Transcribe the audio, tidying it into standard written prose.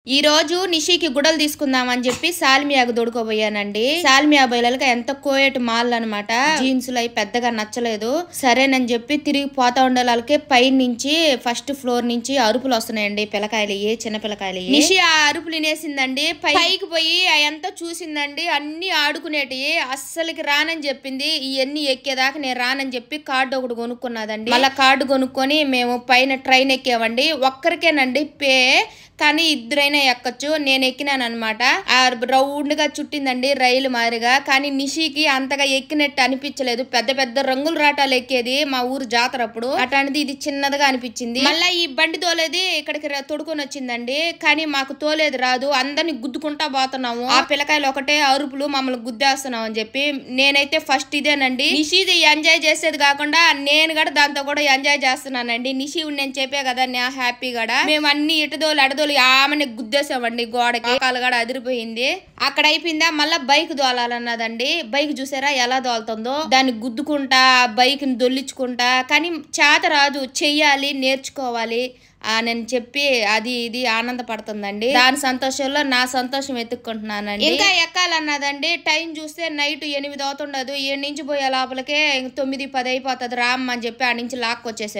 ఈ రోజు నిషికి గుడలు తీసుకుందామని చెప్పి సాల్మియాకు దొడుకోబోయానండి. సాల్మియా బయలుగా ఎంత కోయట్ మాల్ అనమాట. జీన్స్ అయి పెద్దగా నచ్చలేదు. సరేనని చెప్పి తిరిగి పోతా ఉండే వాళ్ళకే పై నుంచి ఫస్ట్ ఫ్లోర్ నుంచి అరుపులు వస్తున్నాయండి. పిల్లకాయలు చిన్న పిల్లకాయలు. నిషి ఆ అరుపులు వినేసిందండి. పైకి పోయి అయంతా చూసిందండి. అన్ని ఆడుకునేటివి. అస్సలకి రానని చెప్పింది. ఇవన్నీ ఎక్కేదాకా నేను రానని చెప్పి కార్డు ఒకటి కొనుక్కున్నదండి. మళ్ళా కార్డు కొనుక్కొని మేము పైన ట్రైన్ ఎక్కామండి. ఒక్కరికేనండి పే, కానీ ఇద్దరైనా ఎక్కచ్చు. నేను ఎక్కినాను అనమాట. ఆ రౌండ్ గా చుట్టిందండి రైలు మాదిరిగా. కానీ నిషికి అంతగా ఎక్కినట్టు అనిపించలేదు. పెద్ద పెద్ద రంగుల రాటాలు ఎక్కేది మా ఊరు జాతర అప్పుడు. అట్లాంటిది ఇది చిన్నదిగా అనిపించింది. మళ్ళా ఈ బండి తోలేది ఇక్కడికి తొడుకొని వచ్చిందండి. కానీ మాకు తోలేది రాదు. అందరిని గుద్దుకుంటా పోతున్నాము. ఆ పిల్లకాయలు ఒకటే అరుపులు మమ్మల్ని గుద్దేస్తున్నాం అని చెప్పి. నేనైతే ఫస్ట్ ఇదేనండి. నిషిది ఎంజాయ్ చేసేది కాకుండా నేను కూడా దాంతో కూడా ఎంజాయ్ చేస్తున్నానండి. నిషి నేను చెప్పే కదా నా హ్యాపీ కూడా. మేము అన్ని ఇటదోలు అడదోలు ఆమెని గుద్దేసామండి గోడకి. కాలు కూడా అదిరిపోయింది. అక్కడ అయిపోయిందా మళ్ళా బైక్ దోలాలన్నదండి. బైక్ చూసారా ఎలా దోలుతుందో. దాన్ని గుద్దుకుంటా బైక్ ని దొల్లించుకుంటా. కానీ చేత రాదు, చెయ్యాలి, నేర్చుకోవాలి నేను చెప్పి అది ఇది ఆనందపడుతుందండి. దాని సంతోషంలో నా సంతోషం ఎత్తుక్కుంటున్నానండి. ఇంకా ఎక్కాలన్నదండి. టైం చూస్తే నైట్ 8 అవుతుండదు. 7 నుంచి పోయే లోపలికే 9, 10 అయిపోతుంది. రామ్మని చెప్పి ఆ నుంచి లాక్కొచ్చేసారు.